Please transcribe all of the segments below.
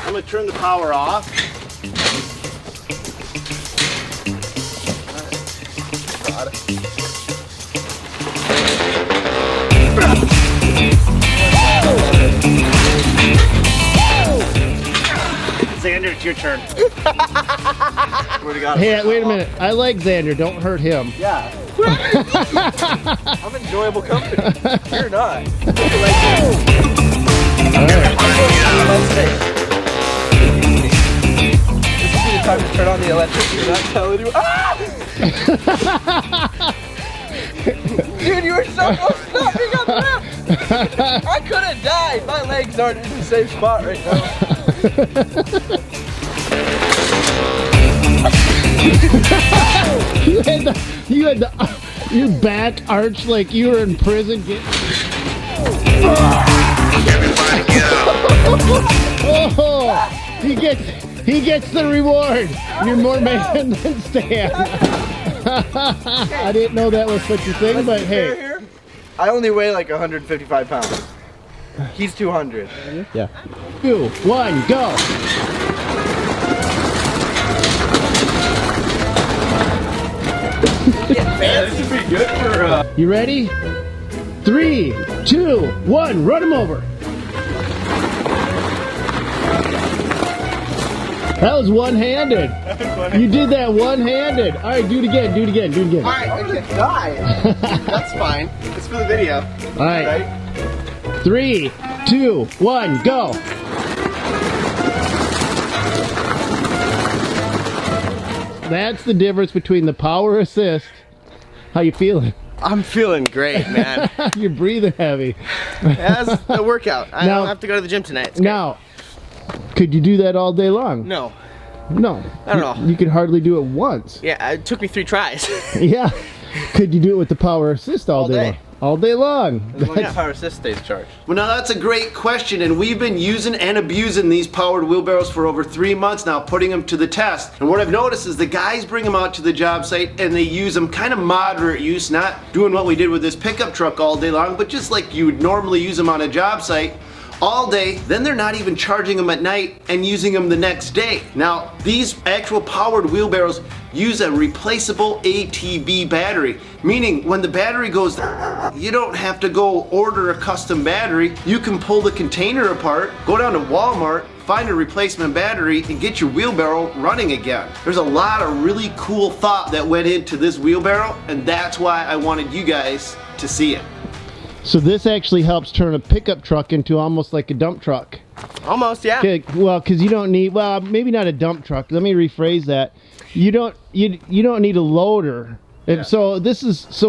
I'm gonna turn the power off. Xander, it's your turn. Hey, wait a minute. I like Xander. Don't hurt him. Yeah. I'm enjoyable company. You're not. This would be the time to turn on the electric. You're not telling you. Ah! Dude, you were so close to not being on the map. I could have died. My legs aren't in the same spot right now. you had your back arched like you were in prison. Oh, he gets the reward. You're more man than Stan. I didn't know that was such a thing, but hey. I only weigh like 155 pounds. He's 200. Yeah. 2, 1, go. This would be good for. You ready? 3, 2, 1, run him over. That was one-handed. You did that one-handed. All right, do it again. Do it again. Do it again. All right, I'm gonna die. That's fine. It's for the video. All right. 3, 2, 1, go. That's the difference between the power assist. How you feeling? I'm feeling great, man. You're breathing heavy. That's a workout. I don't have to go to the gym tonight. Now, could you do that all day long? No. No. Not at all. You could hardly do it once. Yeah, it took me 3 tries. Yeah. Could you do it with the power assist all day long? All day long. As long as power assist stays charged. Well, now that's a great question, and we've been using and abusing these powered wheelbarrows for over 3 months now, putting them to the test. And what I've noticed is the guys bring them out to the job site and they use them kind of moderate use, not doing what we did with this pickup truck all day long, but just like you would normally use them on a job site all day. Then they're not even charging them at night and using them the next day. Now, these actual powered wheelbarrows use a replaceable ATV battery, meaning when the battery goes down, you don't have to go order a custom battery. You can pull the container apart, go down to Walmart, find a replacement battery, and get your wheelbarrow running again. There's a lot of really cool thought that went into this wheelbarrow, and that's why I wanted you guys to see it. So this actually helps turn a pickup truck into almost like a dump truck. Almost, yeah. Okay, well, because you don't need, well, maybe not a dump truck. Let me rephrase that. You don't need a loader. And so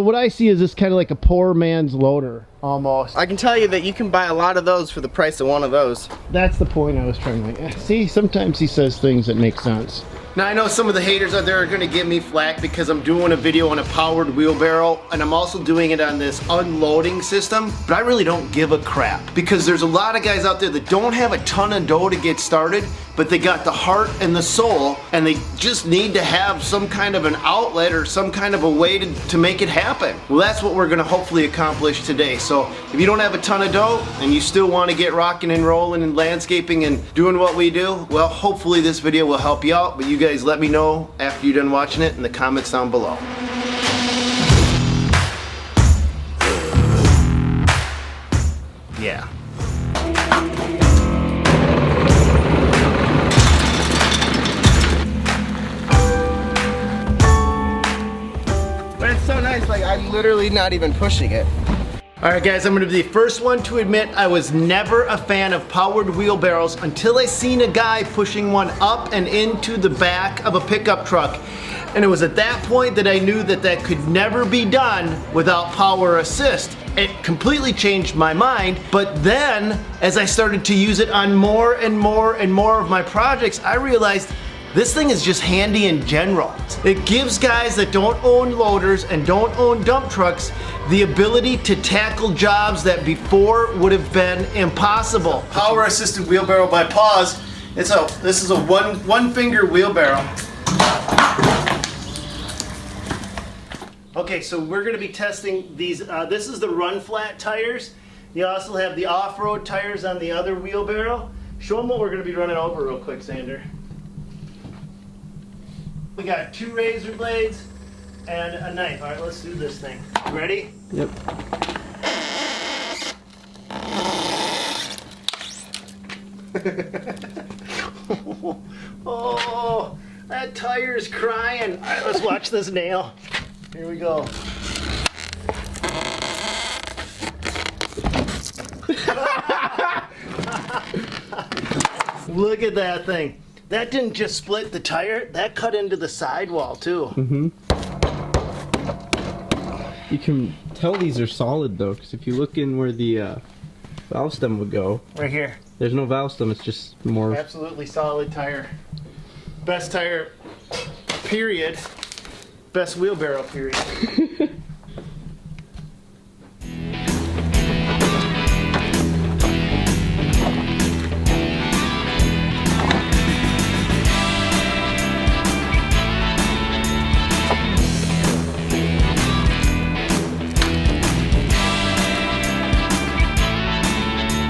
what I see is this kind of like a poor man's loader almost. I can tell you that you can buy a lot of those for the price of one of those. That's the point I was trying to make. See, sometimes he says things that make sense. Now I know some of the haters out there are gonna give me flack because I'm doing a video on a powered wheelbarrow and I'm also doing it on this unloading system, but I really don't give a crap because there's a lot of guys out there that don't have a ton of dough to get started, but they got the heart and the soul and they just need to have some kind of an outlet or some kind of a way to make it happen. Well, that's what we're gonna hopefully accomplish today. So if you don't have a ton of dough and you still wanna get rocking and rolling in landscaping and doing what we do, well, hopefully this video will help you out, but you guys let me know after you're done watching it in the comments down below. Yeah. But it's so nice, like I'm literally not even pushing it. Alright guys, I'm going to be the first one to admit I was never a fan of powered wheelbarrows until I seen a guy pushing one up and into the back of a pickup truck. And it was at that point that I knew that that could never be done without power assist. It completely changed my mind, but then as I started to use it on more and more and more of my projects, I realized this thing is just handy in general. It gives guys that don't own loaders and don't own dump trucks the ability to tackle jobs that before would have been impossible. Power assisted wheelbarrow by Paws. This is a one finger wheelbarrow. Okay, so we're going to be testing these. This is the run flat tires. You also have the off-road tires on the other wheelbarrow. Show them what we're going to be running over real quick, Sander. We got 2 razor blades and a knife. All right, let's do this thing. You ready? Yep. Oh, that tire's crying. All right, let's watch this nail. Here we go. Look at that thing. That didn't just split the tire, that cut into the sidewall too. Mm-hmm. You can tell these are solid though, because if you look in where the valve stem would go, Right here. there's no valve stem, it's just more... Absolutely solid tire. Best tire, period. Best wheelbarrow, period.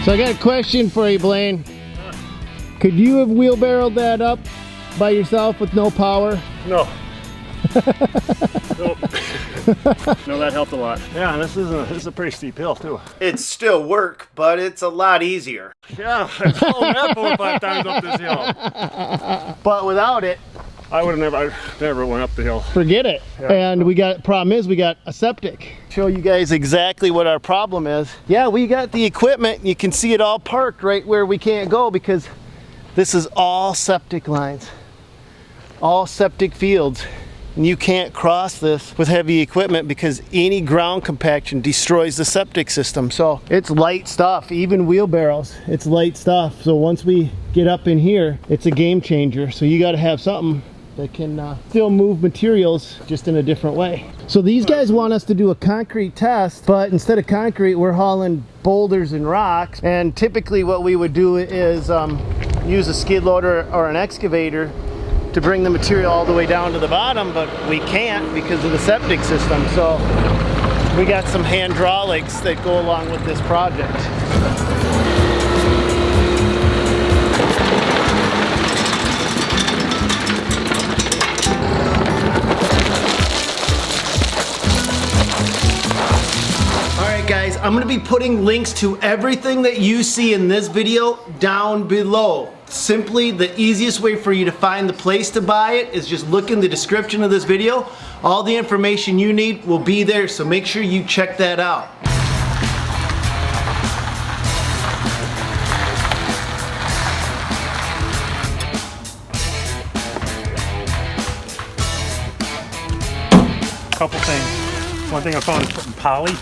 So I got a question for you, Blaine. Could you have wheelbarrowed that up by yourself with no power? No. Nope. No, that helped a lot. Yeah, this is a pretty steep hill too. It's still work, but it's a lot easier. Yeah, I've fallen that 4 or 5 times up this hill. But without it, I never went up the hill. forget it. Yeah. And problem is we got a septic. Show you guys exactly what our problem is. Yeah, we got the equipment. You can see it all parked right where we can't go because this is all septic lines, all septic fields. And you can't cross this with heavy equipment because any ground compaction destroys the septic system. So it's light stuff, even wheelbarrows, it's light stuff. So once we get up in here, it's a game changer. So you got to have something that can still move materials just in a different way. So these guys want us to do a concrete test, but instead of concrete, we're hauling boulders and rocks. And typically what we would do is use a skid loader or an excavator to bring the material all the way down to the bottom, but we can't because of the septic system. So we got some hydraulics that go along with this project. Guys, I'm going to be putting links to everything that you see in this video down below. Simply, the easiest way for you to find the place to buy it is just look in the description of this video. All the information you need will be there, so make sure you check that out. Couple things. One thing I found is putting poly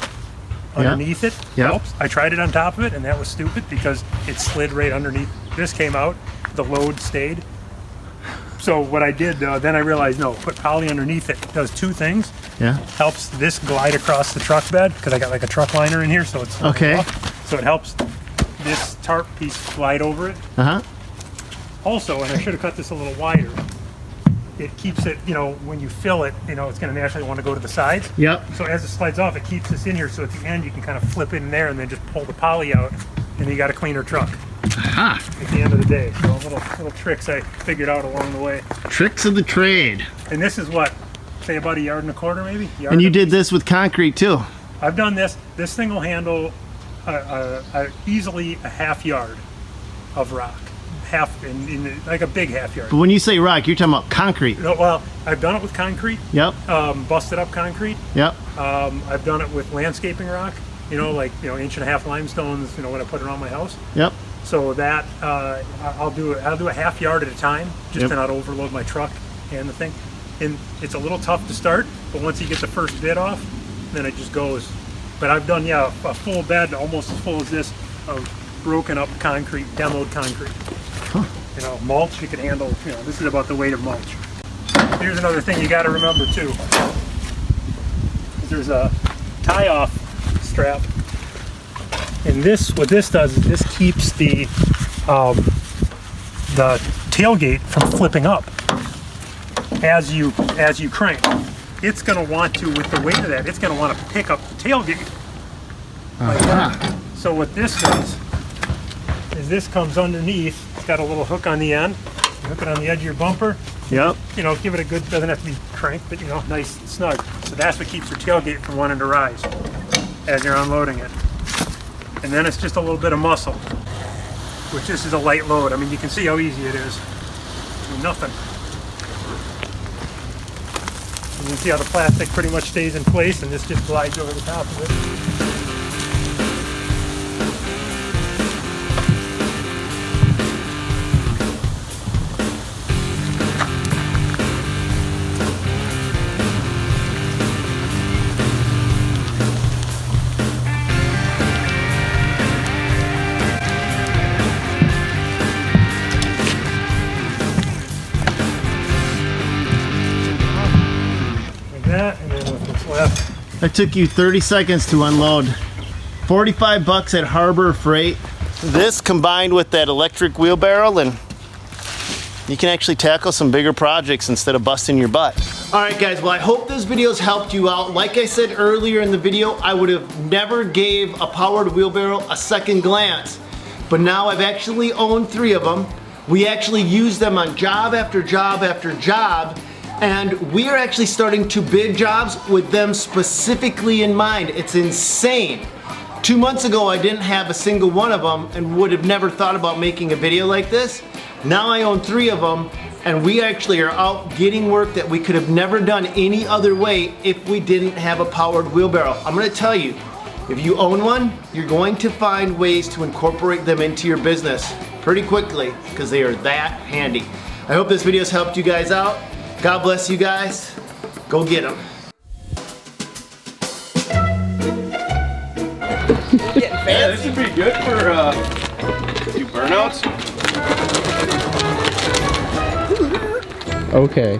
underneath it helps. I tried it on top of it and that was stupid because it slid right underneath. This came out, the load stayed. So what I did, then I realized, no, put poly underneath it. It does 2 things. Yeah. Helps this glide across the truck bed because I got like a truck liner in here, so it's okay. So it helps this tarp piece glide over it. Also, and I should have cut this a little wider, it keeps it, you know, when you fill it, you know, it's going to naturally want to go to the sides. Yep. So as it slides off, it keeps this in here, so at the end you can kind of flip it in there and then just pull the poly out, and then you got a cleaner truck. At the end of the day. So little tricks I figured out along the way. Tricks of the trade. And this is what, say about 1.25 yards maybe? And you did this with concrete too. I've done this. This thing will handle easily a 1/2 yard of rock. Like a big 1/2 yard. But when you say rock, you're talking about concrete. No, well, I've done it with concrete. Yep. Busted up concrete. Yep. I've done it with landscaping rock. You know, like 1.5-inch limestones. You know, when I put it on my house. Yep. So that I'll do a 1/2 yard at a time, just to not overload my truck and the thing. And it's a little tough to start, but once you get the first bit off, then it just goes. But I've done a full bed, almost as full as this, of broken up concrete, demoed concrete. You know, mulch you can handle. You know, this is about the weight of mulch. Here's another thing you got to remember too. There's a tie-off strap. And what this does is this keeps the tailgate from flipping up as you crank. It's going to want to, with the weight of that, it's going to want to pick up the tailgate like that. So what this does is this comes underneath. It's got a little hook on the end. You hook it on the edge of your bumper. Yep. You know, give it a good, doesn't have to be cranked, but you know, nice and snug. So that's what keeps your tailgate from wanting to rise as you're unloading it. And then it's just a little bit of muscle, which this is a light load. I mean, you can see how easy it is. I mean, nothing. You can see how the plastic pretty much stays in place and this just glides over the top of it. That, and then what's left. That took you 30 seconds to unload. 45 bucks at Harbor Freight. This combined with that electric wheelbarrow, and you can actually tackle some bigger projects instead of busting your butt. All right, guys, well, I hope this video's helped you out. Like I said earlier in the video, I would have never gave a powered wheelbarrow a second glance, but now I've actually owned 3 of them. We actually use them on job after job after job, and we are actually starting to bid jobs with them specifically in mind. It's insane. 2 months ago, I didn't have a single one of them and would have never thought about making a video like this. Now I own 3 of them, and we actually are out getting work that we could have never done any other way if we didn't have a powered wheelbarrow. I'm gonna tell you, if you own one, you're going to find ways to incorporate them into your business pretty quickly because they are that handy. I hope this video has helped you guys out. God bless you guys. Go get them. Yeah, this would be good for do burnouts. Okay.